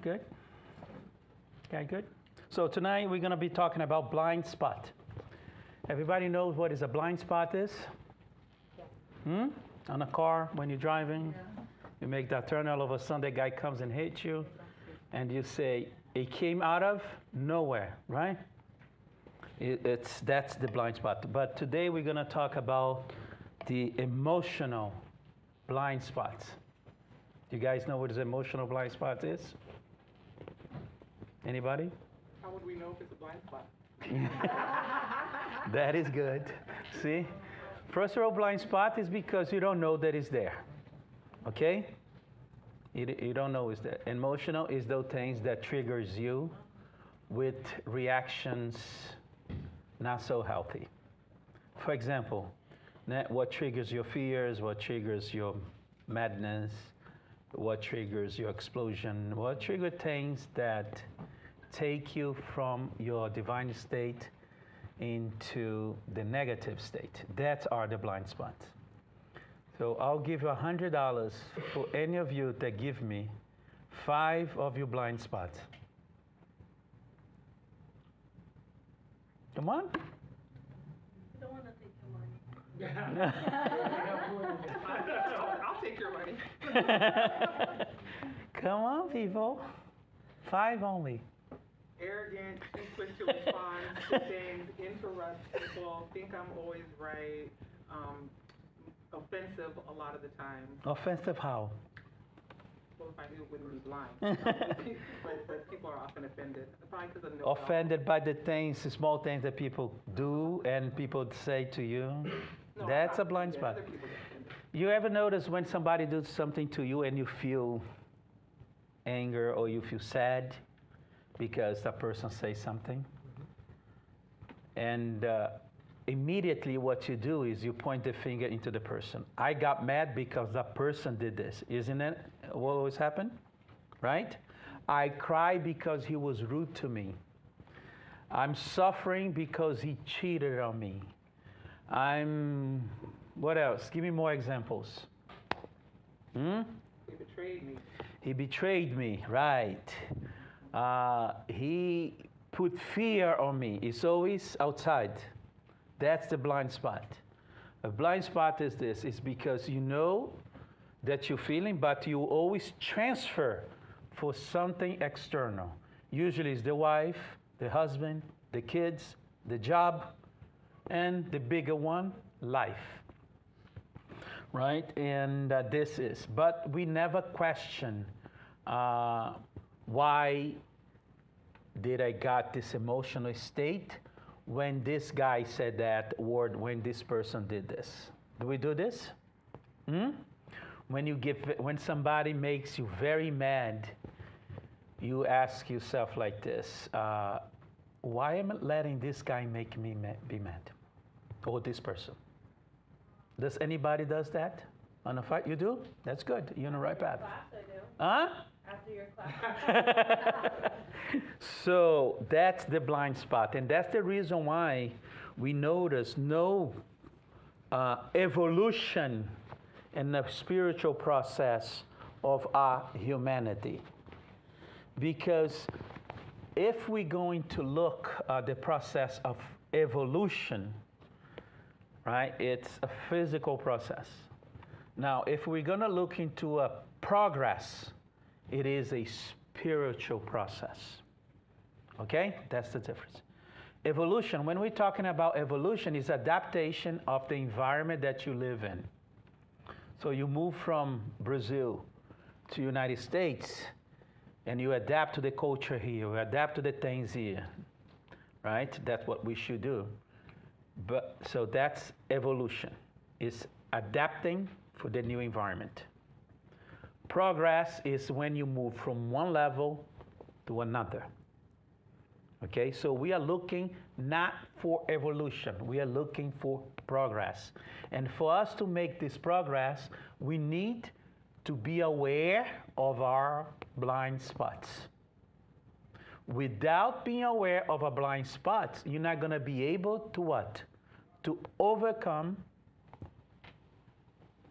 Good? Okay, good. So tonight we're going to be talking about blind spot. Everybody knows what is a blind spot is? Yeah. On a car when you're driving, you make that turn, all of a sudden that guy comes and hits you, and you say, it came out of nowhere, right? That's the blind spot. But today we're going to talk about the emotional blind spots. Do you guys know what an emotional blind spot is? Anybody? How would we know if it's a blind spot? That is good. See? First of all, blind spot is because you don't know that it's there. Okay? You don't know it's there. Emotional is those things that triggers you with reactions not so healthy. For example, what triggers your fears, what triggers your madness, what triggers your explosion, what triggers things that take you from your divine state into the negative state. That are the blind spots. So I'll give you $100 for any of you that give me 5 of your blind spots. Come on. I don't want to take your money. I'll take your money. Come on, people. 5 only. Arrogant, too quick to respond to things, interrupt people, think I'm always right, offensive a lot of the time. Offensive how? Well, if I knew it wouldn't be blind. but people are often offended. Probably because of no Offended by the things, the small things that people do and people say to you. No, That's a blind spot. Other people get offended. You ever notice when somebody does something to you and you feel anger or you feel sad because that person says something? And immediately what you do is you point the finger into the person. I got mad because that person did this. Isn't it what always happen? Right? I cry because he was rude to me. I'm suffering because he cheated on me. What else? Give me more examples. He betrayed me. He betrayed me, right. He put fear on me. It's always outside. That's the blind spot. A blind spot is this. It's because you know that you're feeling, but you always transfer for something external. Usually it's the wife, the husband, the kids, the job, and the bigger one, life. Right? And this is. But we never question why did I got this emotional state when this guy said that or when this person did this. Do we do this? When somebody makes you very mad, you ask yourself like this, why am I letting this guy make me be mad? Or this person? Does anybody does that on a fight? You do? That's good. You're on the right path. Class, I do. Huh? After your class. So that's the blind spot. And that's the reason why we notice no evolution in the spiritual process of our humanity. Because if we're going to look at the process of evolution, right, it's a physical process. Now, if we're going to look into a progress, it is a spiritual process. Okay? That's the difference. Evolution, when we're talking about evolution, is adaptation of the environment that you live in. So you move from Brazil to United States, and you adapt to the culture here, you adapt to the things here, right? That's what we should do. But so that's evolution. It's adapting for the new environment. Progress is when you move from one level to another. Okay, so we are looking not for evolution, we are looking for progress. And for us to make this progress, we need to be aware of our blind spots. Without being aware of our blind spots, you're not going to be able to what? To overcome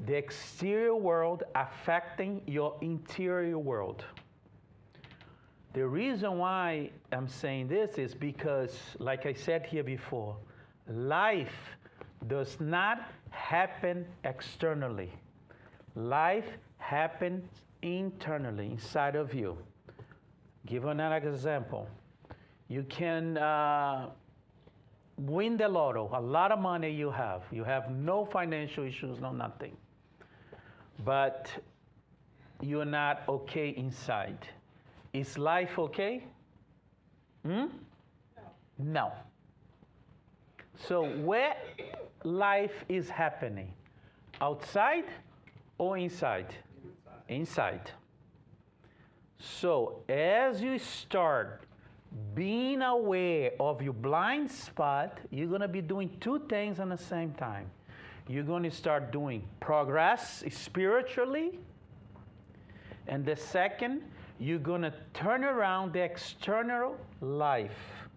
the exterior world affecting your interior world. The reason why I'm saying this is because, like I said here before, life does not happen externally. Life happens internally, inside of you. Give another example. You can win the lotto, a lot of money you have. You have no financial issues, no nothing. But you're not okay inside. Is life okay? No. So where life is happening? Outside or inside? Inside. So as you start being aware of your blind spot, you're going to be doing two things at the same time. You're going to start doing progress spiritually. And the second, you're going to turn around the external life.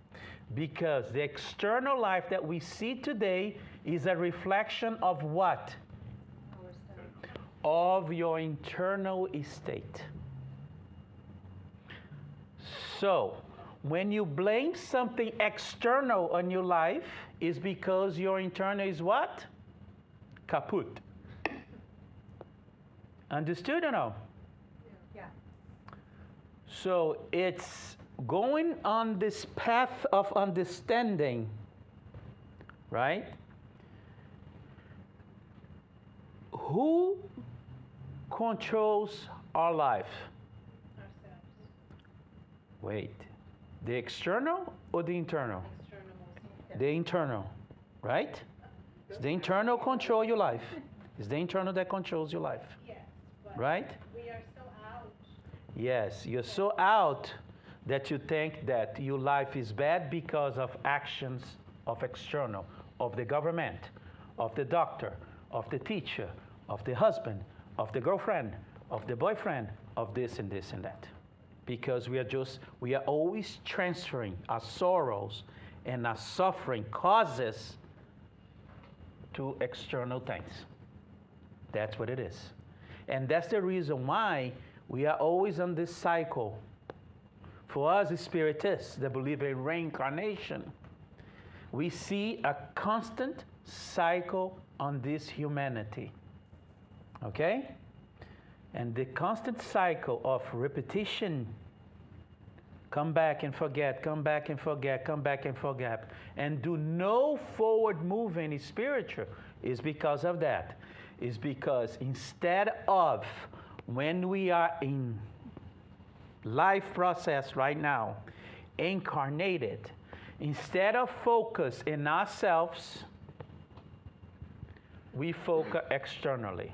Because the external life that we see today is a reflection of what? Of your internal state. So, when you blame something external on your life, is because your internal is what? Kaput. Understood or no? Yeah. So it's going on this path of understanding, right? Who controls our life? Ourselves. Wait, the external or the internal? External mostly. The internal, right? It's the internal control your life. It's the internal that controls your life, Yes, but right? we are so out. Yes, you're so out that you think that your life is bad because of actions of external, of the government, of the doctor, of the teacher, of the husband, of the girlfriend, of the boyfriend, of this and this and that. Because we are always transferring our sorrows and our suffering causes to external things. That's what it is. And that's the reason why we are always on this cycle. For us Spiritists that believe in reincarnation, we see a constant cycle on this humanity. Okay? And the constant cycle of repetition, come back and forget, come back and forget, come back and forget, and do no forward movement in spiritual, is because of that. Is because instead of, when we are in life process right now, incarnated, instead of focus in ourselves, we focus externally.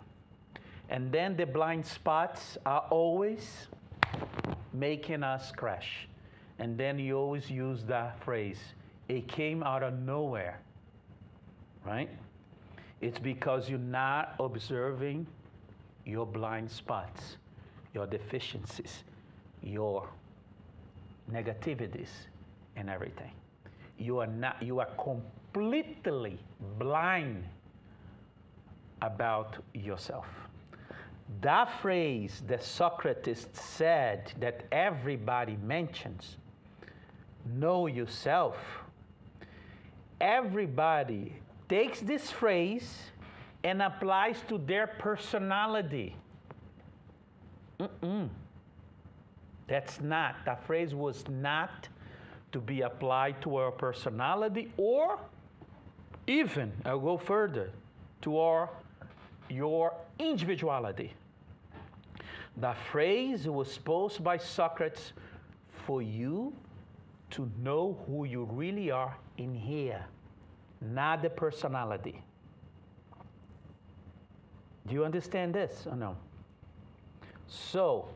And then the blind spots are always making us crash. And then you always use that phrase, it came out of nowhere, right? It's because you're not observing your blind spots, your deficiencies, your negativities, and everything. You are completely blind about yourself. That phrase that Socrates said that everybody mentions, know yourself, everybody takes this phrase and applies to their personality. That phrase was not to be applied to our personality, or even, I'll go further, to your individuality. The phrase was posed by Socrates for you to know who you really are in here, not the personality. Do you understand this or no? So,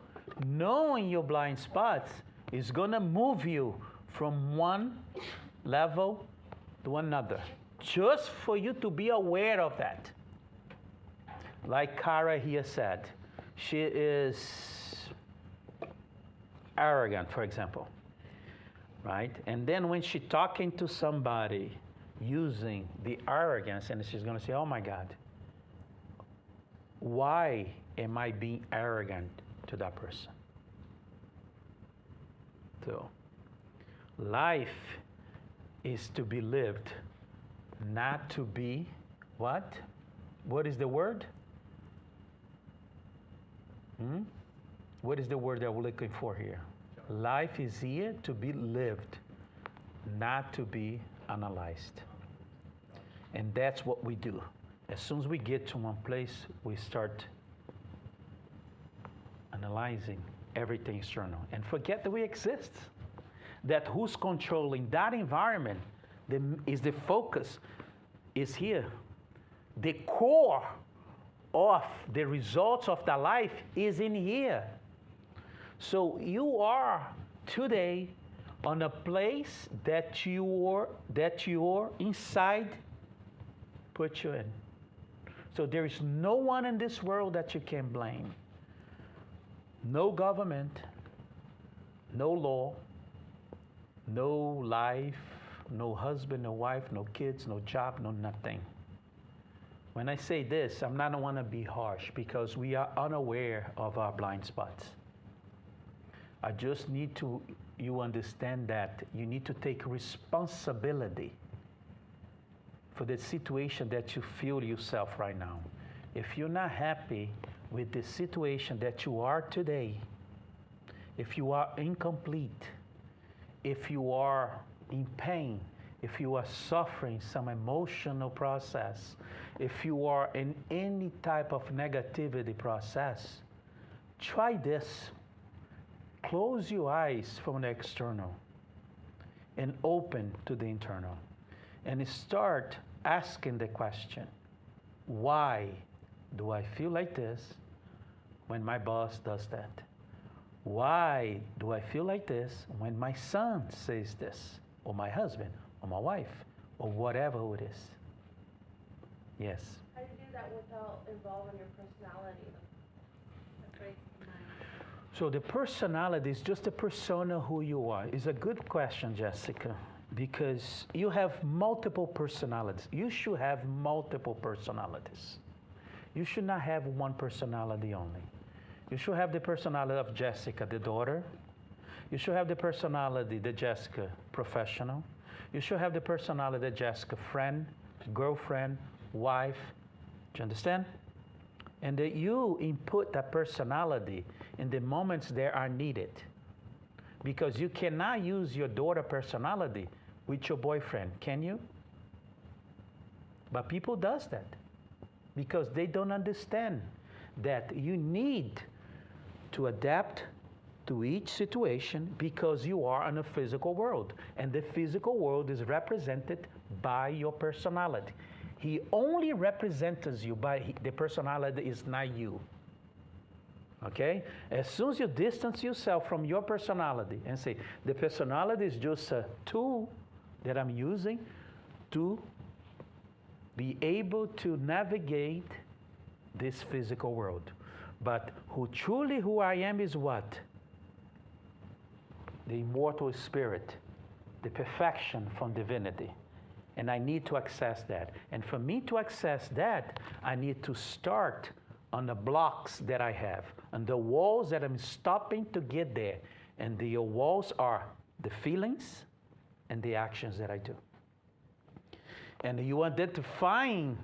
knowing your blind spots is going to move you from one level to another, just for you to be aware of that. Like Kara here said, she is arrogant, for example, right? And then when she's talking to somebody using the arrogance, and she's going to say, oh my God, why am I being arrogant to that person? do. Life is to be lived, not to be what? What is the word? What is the word that we're looking for here? Life is here to be lived, not to be analyzed. And that's what we do. As soon as we get to one place, we start analyzing everything external and forget that we exist. That who's controlling that environment is the focus, is here. The core of the results of the life is in here. So you are today on a place that your inside put you in. So there is no one in this world that you can blame. No government, no law, no life, no husband, no wife, no kids, no job, no nothing. When I say this, I'm not want to be harsh because we are unaware of our blind spots. I just need you understand that you need to take responsibility for the situation that you feel yourself right now. If you're not happy with the situation that you are today, if you are incomplete, if you are in pain, if you are suffering some emotional process, if you are in any type of negativity process, try this. Close your eyes from the external and open to the internal. And start asking the question, why do I feel like this when my boss does that? Why do I feel like this when my son says this, or my husband, or my wife, or whatever it is? Yes. How do you do that without involving your personality? So the personality is just a persona who you are. It's a good question, Jessica, because you have multiple personalities. You should have multiple personalities. You should not have one personality only. You should have the personality of Jessica, the daughter. You should have the personality, the Jessica, professional. You should have the personality, the Jessica, friend, girlfriend, wife. Do you understand? And that you input that personality in the moments that are needed. Because you cannot use your daughter personality with your boyfriend, can you? But people does that because they don't understand that you need to adapt to each situation because you are in a physical world. And the physical world is represented by your personality. He only represents you by the personality is not you. Okay? As soon as you distance yourself from your personality and say, the personality is just a tool that I'm using to be able to navigate this physical world. But who I am is what? The immortal spirit, the perfection from divinity. And I need to access that. And for me to access that, I need to start on the blocks that I have, on the walls that I'm stopping to get there. And the walls are the feelings and the actions that I do. And you identifying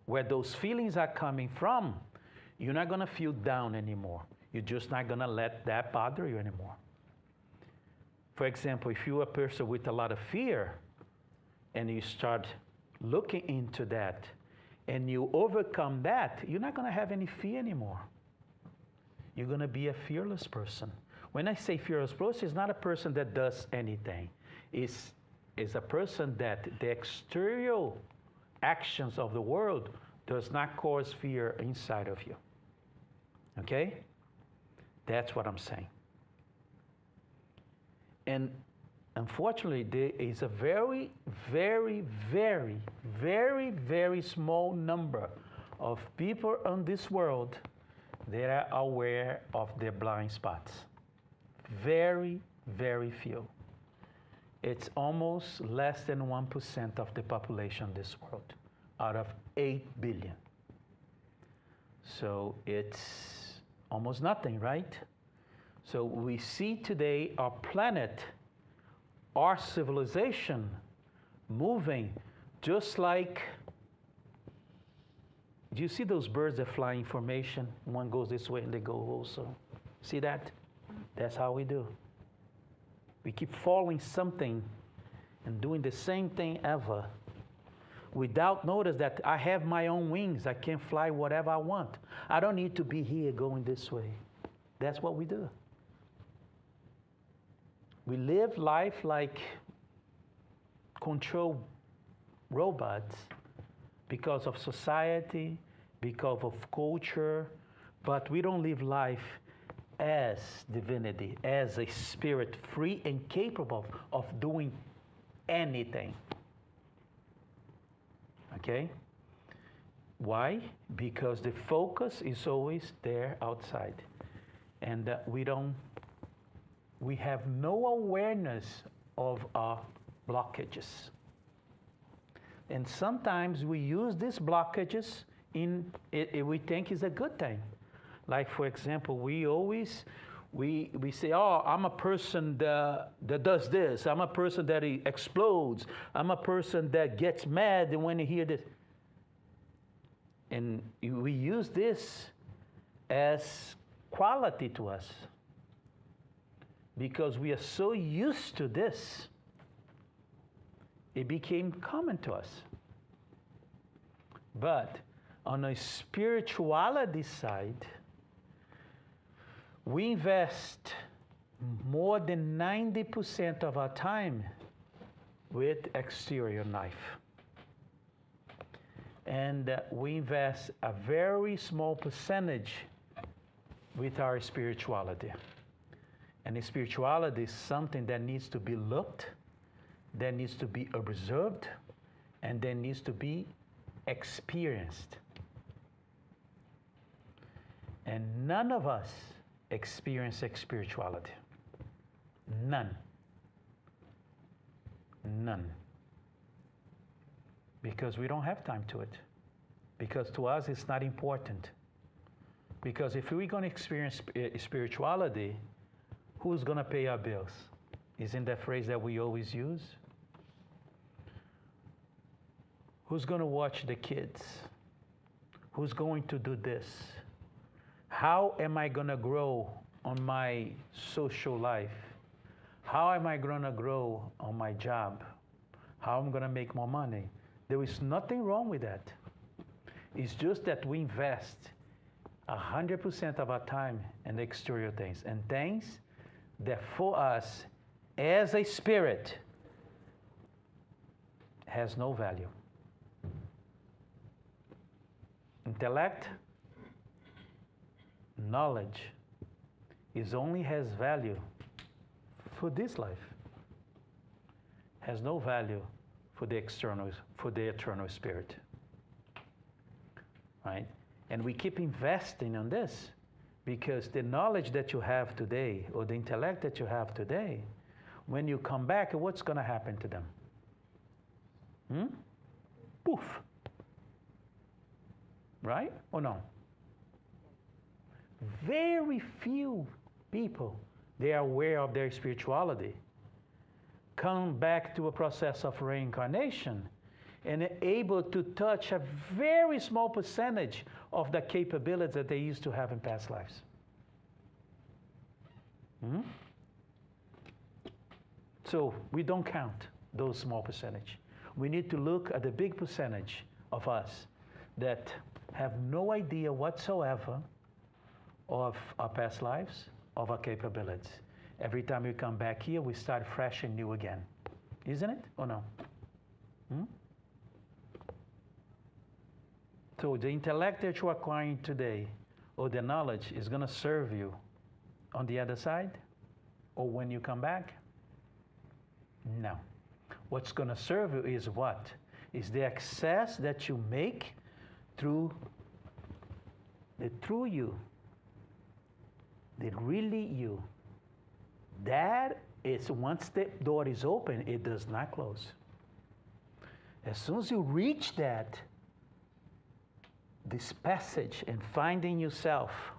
where those feelings are coming from, you're not going to feel down anymore. You're just not going to let that bother you anymore. For example, if you're a person with a lot of fear, and you start looking into that, and you overcome that, you're not going to have any fear anymore. You're going to be a fearless person. When I say fearless person, it's not a person that does anything. It's a person that the exterior actions of the world does not cause fear inside of you. Okay? That's what I'm saying. And unfortunately, there is a very, very, very, very, very small number of people in this world that are aware of their blind spots. Very, very few. It's almost less than 1% of the population in this world, out of 8 billion. So it's almost nothing, right? So we see today our planet, our civilization moving just like, do you see those birds that fly in formation? One goes this way and they go also. See that? That's how we do. We keep following something and doing the same thing ever without notice that I have my own wings. I can fly whatever I want. I don't need to be here going this way. That's what we do. We live life like control robots because of society, because of culture, but we don't live life as divinity, as a spirit free and capable of doing anything. Okay? Why? Because the focus is always there outside. And we have no awareness of our blockages. And sometimes we use these blockages we think is a good thing. Like, for example, we say, oh, I'm a person that does this. I'm a person that explodes. I'm a person that gets mad when you hear this. And we use this as quality to us because we are so used to this, it became common to us. But on a spirituality side, we invest more than 90% of our time with exterior life. And we invest a very small percentage with our spirituality. And the spirituality is something that needs to be looked, that needs to be observed, and that needs to be experienced. And none of us experience spirituality. None. None. Because we don't have time to it. Because to us it's not important. Because if we're going to experience spirituality, who's going to pay our bills? Isn't that phrase that we always use? Who's going to watch the kids? Who's going to do this? How am I going to grow on my social life? How am I going to grow on my job? How am I going to make more money? There is nothing wrong with that. It's just that we invest 100% of our time in exterior things and things that for us as a spirit has no value. Intellect, knowledge only has value for this life. Has no value for the eternal spirit. Right? And we keep investing on this because the knowledge that you have today or the intellect that you have today, when you come back, what's going to happen to them? Poof. Right or no? Very few people, they are aware of their spirituality, come back to a process of reincarnation and are able to touch a very small percentage of the capabilities that they used to have in past lives. So we don't count those small percentage. We need to look at the big percentage of us that have no idea whatsoever of our past lives, of our capabilities. Every time we come back here, we start fresh and new again. Isn't it or no? So the intellect that you're acquiring today, or the knowledge, is going to serve you on the other side, or when you come back? No. What's going to serve you is what? Is the access that you make through the true you, the really you. That is, once the door is open, it does not close. As soon as you reach that, this passage and finding yourself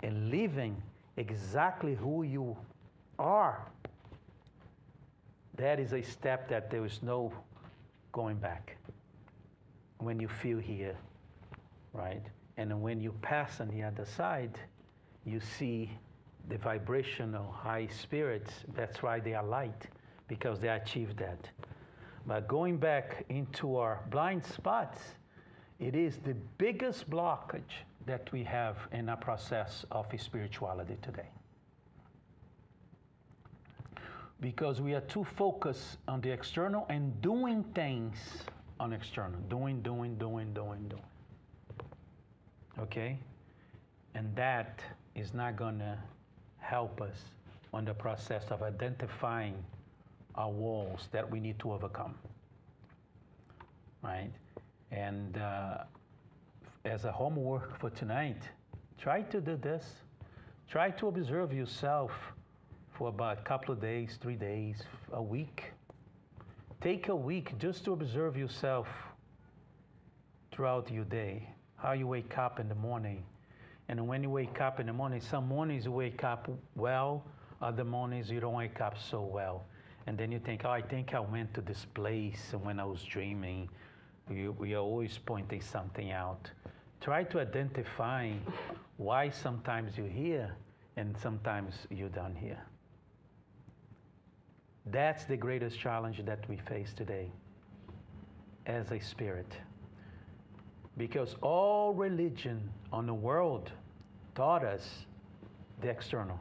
and living exactly who you are, that is a step that there is no going back. When you feel here, right? And when you pass on the other side, you see the vibrational high spirits. That's why they are light, because they achieve that. But going back into our blind spots, it is the biggest blockage that we have in our process of spirituality today. Because we are too focused on the external and doing things on external. Doing. Okay? And that is not going to help us on the process of identifying our walls that we need to overcome. Right? And as a homework for tonight, try to do this. Try to observe yourself for about a couple of days, 3 days, a week. Take a week just to observe yourself throughout your day, how you wake up in the morning. And when you wake up in the morning, some mornings you wake up well, other mornings you don't wake up so well. And then you think, oh, I think I went to this place when I was dreaming. We are always pointing something out. Try to identify why sometimes you're here and sometimes you don't hear. That's the greatest challenge that we face today as a spirit. Because all religion on the world taught us the external.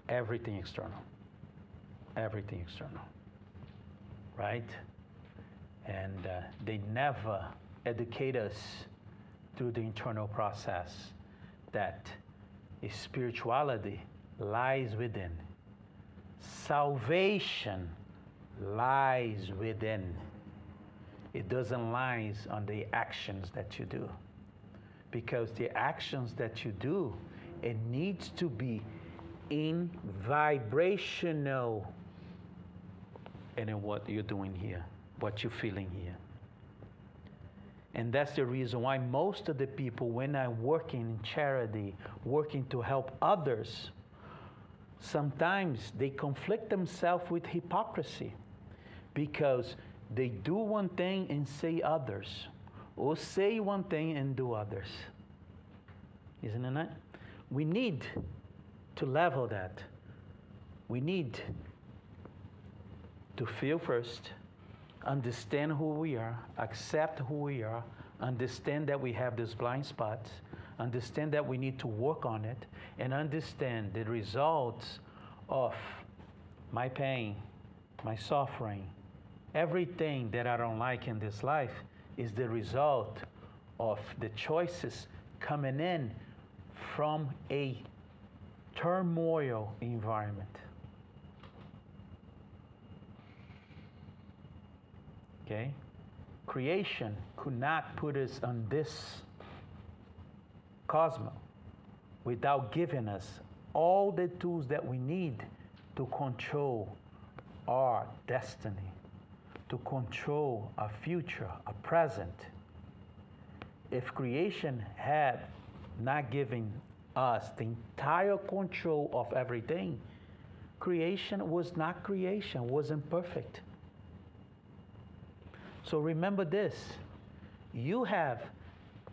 Everything external. Everything external. Right? And they never educate us through the internal process that spirituality lies within. Salvation lies within. It doesn't lie on the actions that you do. Because the actions that you do, it needs to be in vibrational and in what you're doing here, what you're feeling here. And that's the reason why most of the people, when I'm working in charity, working to help others, sometimes they conflict themselves with hypocrisy because they do one thing and say others, or say one thing and do others. Isn't it not? We need to level that. We need to feel first, understand who we are, accept who we are, understand that we have these blind spots, understand that we need to work on it, and understand the results of my pain, my suffering, everything that I don't like in this life is the result of the choices coming in from a turmoil environment. Okay? Creation could not put us on this cosmos without giving us all the tools that we need to control our destiny, to control our future, our present. If creation had not given us the entire control of everything, creation was not creation, wasn't perfect. So remember this, you have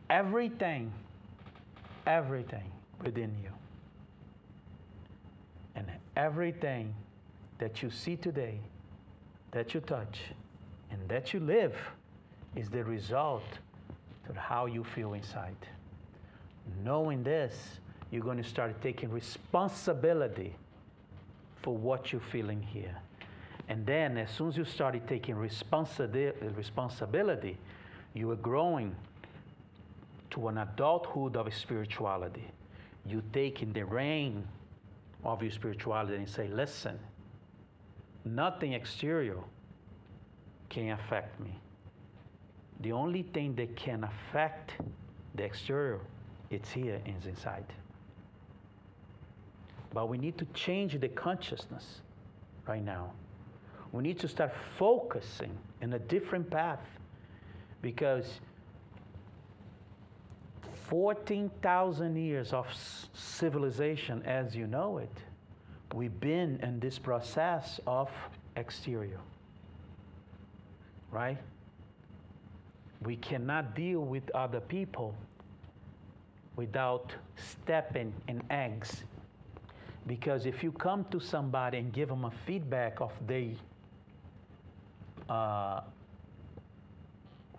everything within you. And everything that you see today, that you touch, and that you live is the result of how you feel inside. Knowing this, you're going to start taking responsibility for what you're feeling here. And then as soon as you started taking responsibility, you are growing to an adulthood of spirituality. You taking the reign of your spirituality and say, listen, nothing exterior can affect me. The only thing that can affect the exterior, it's here, it's inside. But we need to change the consciousness right now. We need to start focusing in a different path, because 14,000 years of civilization as you know it, we've been in this process of exterior, right? We cannot deal with other people without stepping in eggs. Because if you come to somebody and give them a feedback of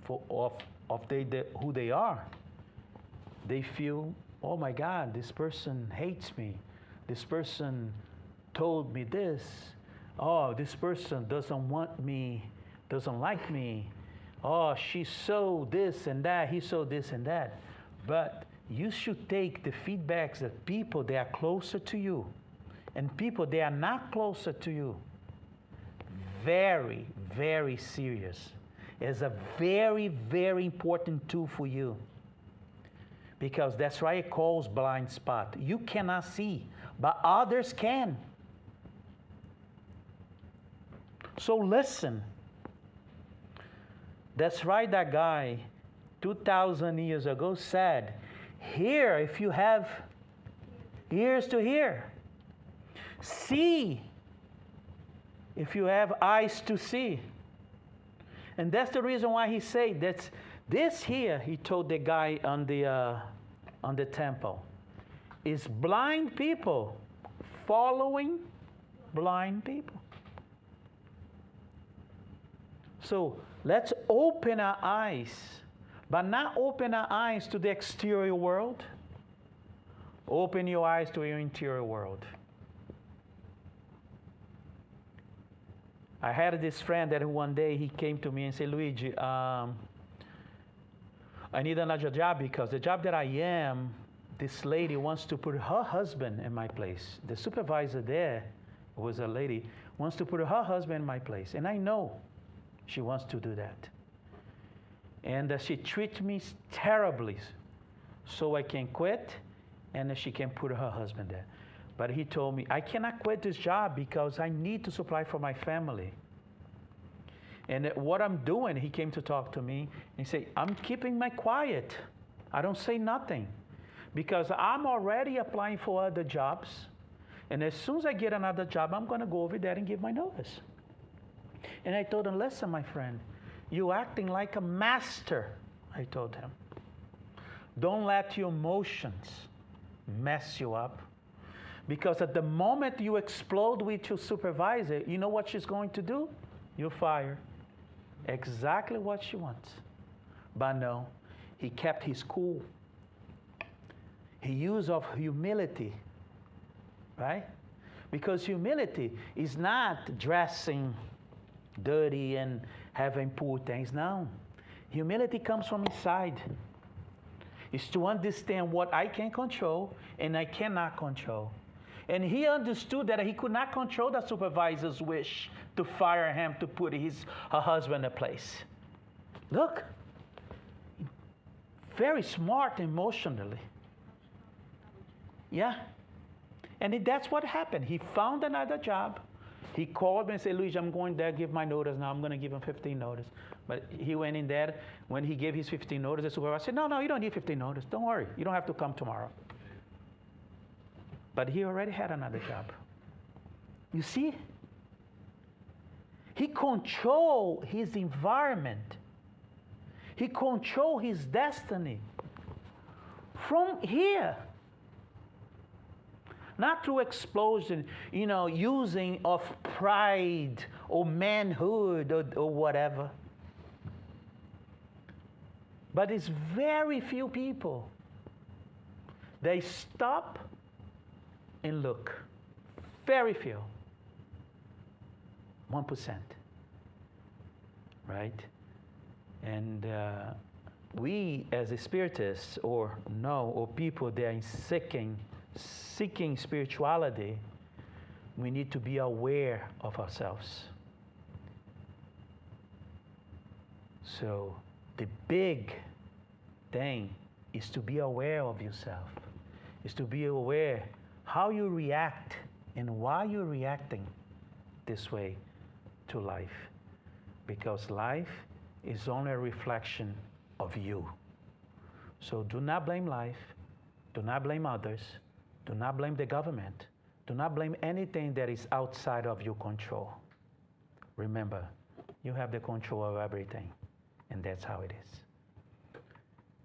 who they are, they feel, oh my God, this person hates me. This person told me this. Oh, this person doesn't want me, doesn't like me. Oh, she saw this and that, he saw this and that. But you should take the feedbacks that people that are closer to you and people that are not closer to you very, very serious. It's a very, very important tool for you. Because that's why it calls blind spot. You cannot see, but others can. So listen. That's right, that guy 2,000 years ago said, hear if you have ears to hear. See if you have eyes to see. And that's the reason why he said that this here, he told the guy on the temple, is blind people following blind people. So let's open our eyes, but not open our eyes to the exterior world. Open your eyes to your interior world. I had this friend that one day he came to me and said, Luide, I need another job because the job that I am, this lady wants to put her husband in my place. The supervisor there was a lady, wants to put her husband in my place. And I know she wants to do that. And she treats me terribly so I can quit and she can put her husband there. But he told me, I cannot quit this job because I need to supply for my family. And what I'm doing, he came to talk to me and he said, I'm keeping my quiet. I don't say nothing because I'm already applying for other jobs. And as soon as I get another job, I'm going to go over there and give my notice. And I told him, listen, my friend, you're acting like a master, I told him. Don't let your emotions mess you up. Because at the moment you explode with your supervisor, you know what she's going to do? You'll fire. Exactly what she wants. But no, he kept his cool. He used of humility, right? Because humility is not dressing dirty and having poor things. No. Humility comes from inside. It's to understand what I can control and I cannot control. And he understood that he could not control the supervisor's wish to fire him to put her husband in place. Look, very smart emotionally. Yeah. And that's what happened. He found another job. He called me and said, Luide, I'm going there, give my notice now. I'm going to give him 15 notice. But he went in there. When he gave his 15 notice, the supervisor said, no, you don't need 15 notice. Don't worry. You don't have to come tomorrow. But he already had another job. You see? He controlled his environment. He controlled his destiny from here. Not through explosion, using of pride or manhood or whatever. But it's very few people. They stop and look. Very few. 1%. Right? And we as spiritists or people that are seeking spirituality, we need to be aware of ourselves. So the big thing is to be aware of yourself, is to be aware how you react and why you're reacting this way to life. Because life is only a reflection of you. So do not blame life. Do not blame others. Do not blame the government. Do not blame anything that is outside of your control. Remember, you have the control of everything, and that's how it is.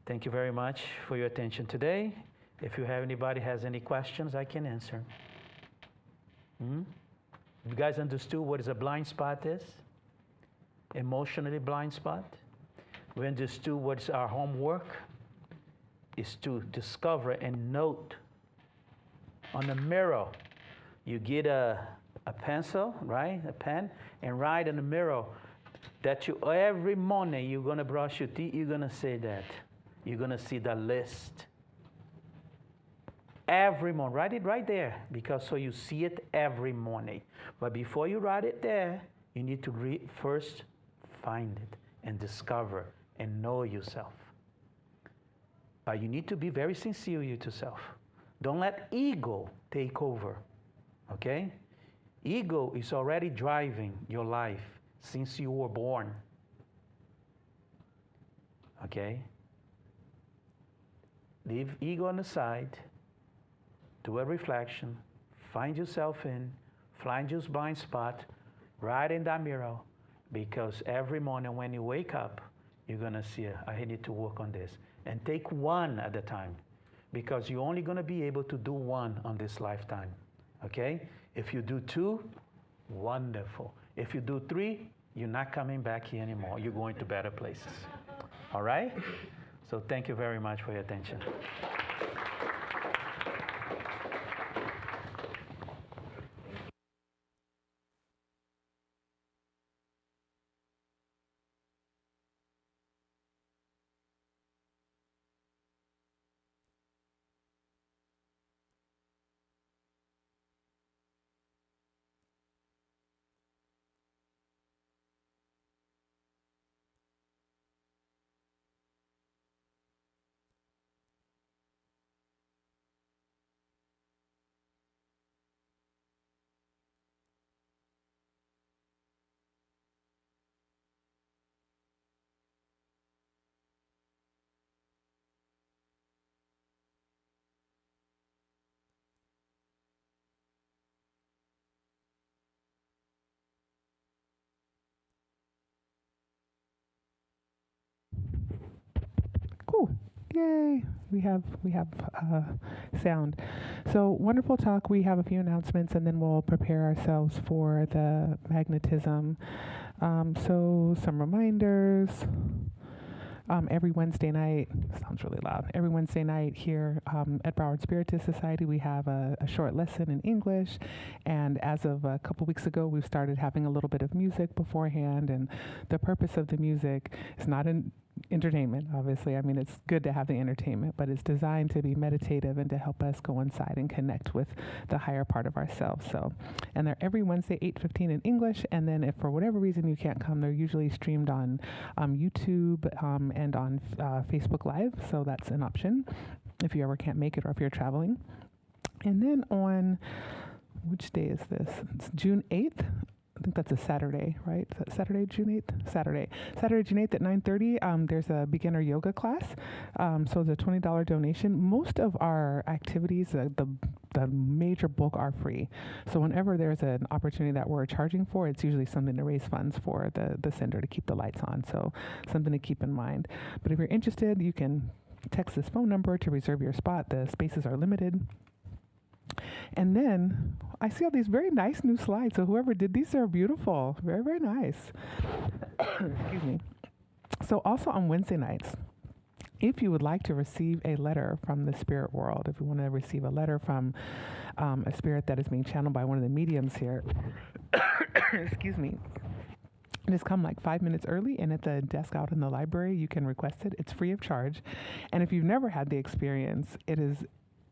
Thank you very much for your attention today. If anybody has any questions, I can answer. You guys understood what is a blind spot is? Emotionally blind spot? We understood what's our homework is to discover and note on the mirror. You get a pencil, right? A pen, and write in the mirror that every morning you're gonna brush your teeth, you're gonna say that. You're gonna see the list. Every morning, write it right there, because so you see it every morning. But before you write it there, you need to first find it and discover and know yourself. But you need to be very sincere with yourself. Don't let ego take over, okay? Ego is already driving your life since you were born, okay? Leave ego on the side, do a reflection, find yourself find your blind spot, right in that mirror, because every morning when you wake up, you're gonna see, I need to work on this. And take one at a time, because you're only gonna be able to do one on this lifetime, okay? If you do two, wonderful. If you do three, you're not coming back here anymore. You're going to better places, all right? So thank you very much for your attention. Cool. Yay. We have sound. So wonderful talk. We have a few announcements and then we'll prepare ourselves for the magnetism. So some reminders. Every Wednesday night, sounds really loud, every Wednesday night here at Broward Spiritist Society, we have a short lesson in English. And as of a couple weeks ago, we've started having a little bit of music beforehand. And the purpose of the music is not entertainment, obviously. I mean, it's good to have the entertainment, but it's designed to be meditative and to help us go inside and connect with the higher part of ourselves. So, and they're every Wednesday, 8:15 in English. And then if for whatever reason you can't come, they're usually streamed on YouTube and on Facebook Live. So that's an option if you ever can't make it or if you're traveling. And then on, which day is this? It's June 8th. I think that's a Saturday, right? Is that Saturday, June 8th? Saturday, June 8th at 9:30. There's a beginner yoga class. So it's a $20 donation. Most of our activities, the major bulk are free. So whenever there's an opportunity that we're charging for, it's usually something to raise funds for the center to keep the lights on. So something to keep in mind. But if you're interested, you can text this phone number to reserve your spot. The spaces are limited. And then I see all these very nice new slides. So whoever did these are beautiful. Very, very nice. Excuse me. So also on Wednesday nights, if you would like to receive a letter from the spirit world, if you want to receive a letter from a spirit that is being channeled by one of the mediums here, excuse me, just come like 5 minutes early, and at the desk out in the library, you can request it. It's free of charge. And if you've never had the experience, it is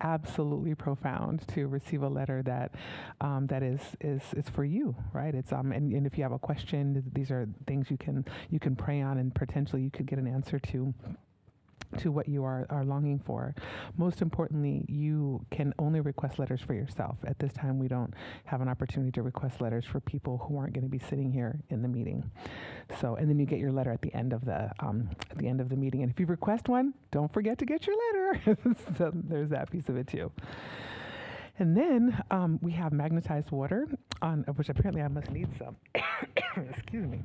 absolutely profound to receive a letter that that is for you, right? It's and if you have a question, these are things you can pray on and potentially you could get an answer to. to what you are longing for. Most importantly, you can only request letters for yourself. At this time, we don't have an opportunity to request letters for people who aren't going to be sitting here in the meeting. So, and then you get your letter at the end of the meeting. And if you request one, don't forget to get your letter. So there's that piece of it too. And then we have magnetized water, which apparently I must need some. Excuse me.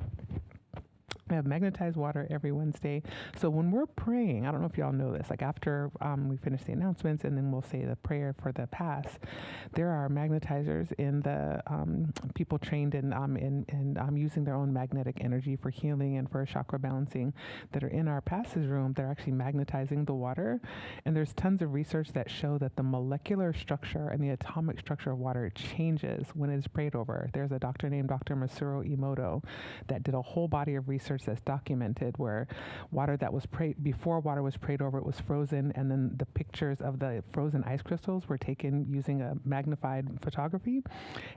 We have magnetized water every Wednesday. So when we're praying, I don't know if y'all know this, like after we finish the announcements and then we'll say the prayer for the pass, there are magnetizers in the people trained in using their own magnetic energy for healing and for chakra balancing that are in our passes room. They're actually magnetizing the water. And there's tons of research that show that the molecular structure and the atomic structure of water changes when it is prayed over. There's a doctor named Dr. Masaru Emoto that did a whole body of research that's documented where water that was before water was prayed over, it was frozen, and then the pictures of the frozen ice crystals were taken using a magnified photography,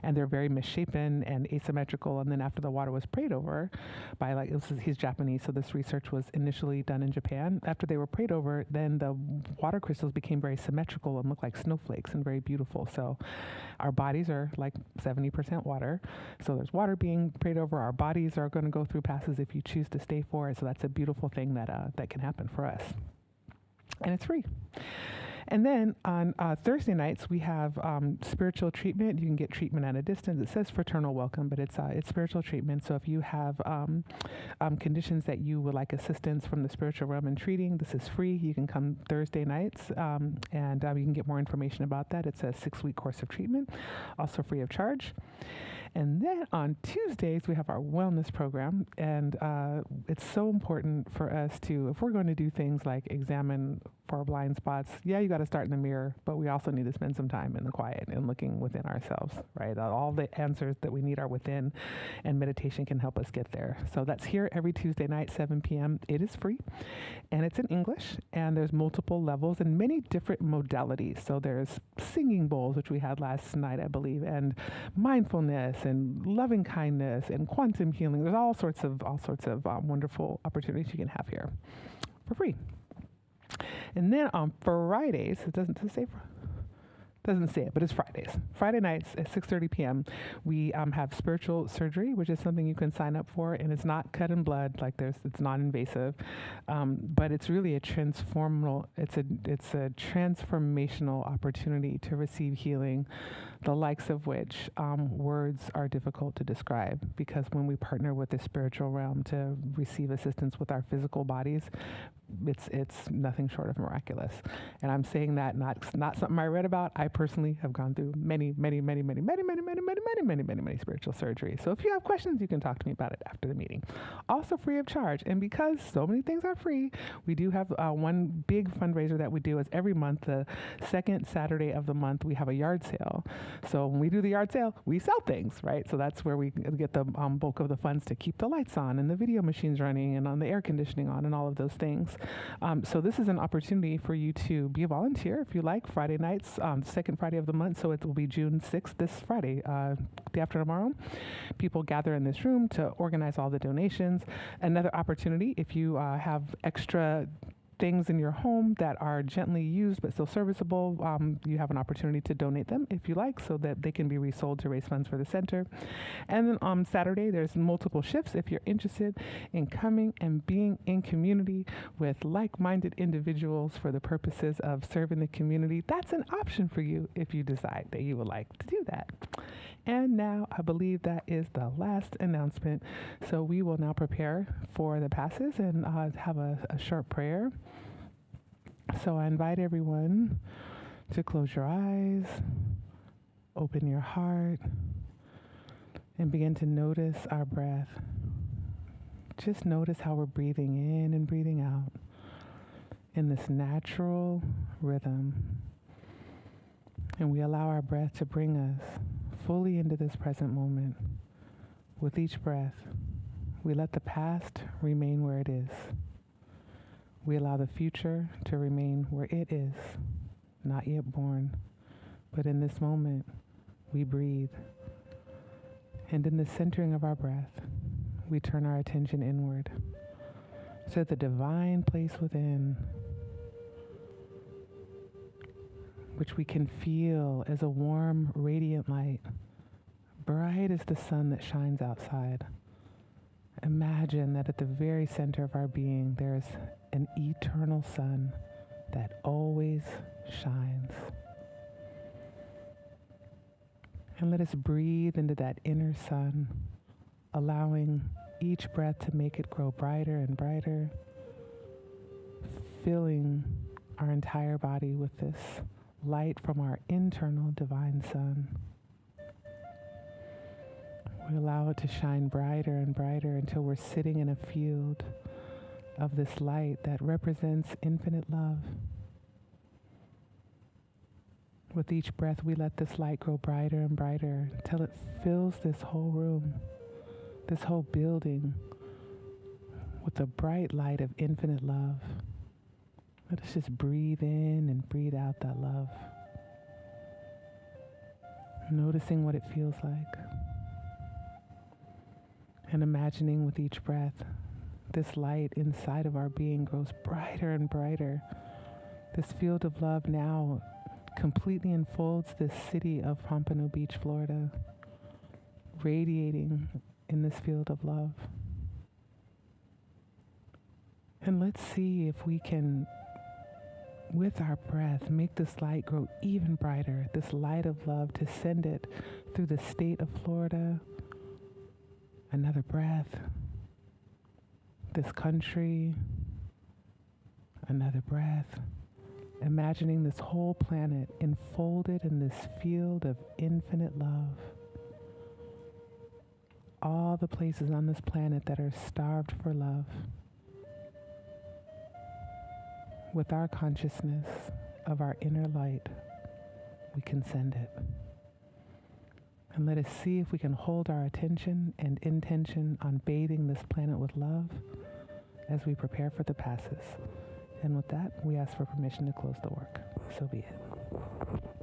and they're very misshapen and asymmetrical. And then after the water was prayed over by he's Japanese, so this research was initially done in Japan. After they were prayed over, then the water crystals became very symmetrical and looked like snowflakes and very beautiful. So our bodies are like 70% water. So there's water being prayed over. Our bodies are going to go through passes if you choose to stay for it. So that's a beautiful thing that can happen for us. And it's free. And then on Thursday nights, we have spiritual treatment. You can get treatment at a distance. It says fraternal welcome, but it's spiritual treatment. So if you have conditions that you would like assistance from the spiritual realm in treating, this is free. You can come Thursday nights, and you can get more information about that. It's a 6-week course of treatment, also free of charge. And then on Tuesdays, we have our wellness program. And it's so important for us to, if we're going to do things like examine for our blind spots, you got to start in the mirror, but we also need to spend some time in the quiet and looking within ourselves, right? All the answers that we need are within, and meditation can help us get there. So that's here every Tuesday night, 7 p.m. It is free, and it's in English, and there's multiple levels and many different modalities. So there's singing bowls, which we had last night, I believe, and mindfulness and loving kindness and quantum healing. There's all sorts of wonderful opportunities you can have here for free. And then on Fridays, it doesn't say it, but it's Fridays. Friday nights at 6:30 p.m. we have spiritual surgery, which is something you can sign up for, and it's not cut and blood. It's non-invasive, but it's really a transformational opportunity to receive healing, the likes of which words are difficult to describe, because when we partner with the spiritual realm to receive assistance with our physical bodies, it's nothing short of miraculous. And I'm saying that not something I read about. I personally have gone through many spiritual surgeries. So if you have questions, you can talk to me about it after the meeting. Also free of charge. And because so many things are free, we do have one big fundraiser that we do is every month, the second Saturday of the month, we have a yard sale. So when we do the yard sale, we sell things, right? So that's where we get the bulk of the funds to keep the lights on and the video machines running and on the air conditioning on and all of those things. So this is an opportunity for you to be a volunteer if you like. Friday nights, second Friday of the month, so it will be June 6th, this Friday, day after tomorrow. People gather in this room to organize all the donations. Another opportunity, if you have extra things in your home that are gently used but still serviceable, you have an opportunity to donate them if you like, so that they can be resold to raise funds for the center. And then on Saturday, there's multiple shifts if you're interested in coming and being in community with like-minded individuals for the purposes of serving the community. That's an option for you if you decide that you would like to do that. And now I believe that is the last announcement. So we will now prepare for the passes and have a short prayer. So I invite everyone to close your eyes, open your heart, and begin to notice our breath. Just notice how we're breathing in and breathing out in this natural rhythm. And we allow our breath to bring us fully into this present moment. With each breath, we let the past remain where it is. We allow the future to remain where it is, not yet born. But in this moment, we breathe. And in the centering of our breath, we turn our attention inward to the divine place within which we can feel as a warm, radiant light, bright as the sun that shines outside. Imagine that at the very center of our being, there's an eternal sun that always shines. And let us breathe into that inner sun, allowing each breath to make it grow brighter and brighter, filling our entire body with this light from our internal divine sun. We allow it to shine brighter and brighter until we're sitting in a field of this light that represents infinite love. With each breath, we let this light grow brighter and brighter until it fills this whole room, this whole building, with the bright light of infinite love. Let us just breathe in and breathe out that love, noticing what it feels like, and imagining with each breath, this light inside of our being grows brighter and brighter. This field of love now completely enfolds this city of Pompano Beach, Florida, radiating in this field of love. And let's see if we can, with our breath, make this light grow even brighter, this light of love, to send it through the state of Florida. Another breath. This country. Another breath. Imagining this whole planet enfolded in this field of infinite love. All the places on this planet that are starved for love. With our consciousness of our inner light, we can send it. And let us see if we can hold our attention and intention on bathing this planet with love as we prepare for the passes. And with that, we ask for permission to close the work. So be it.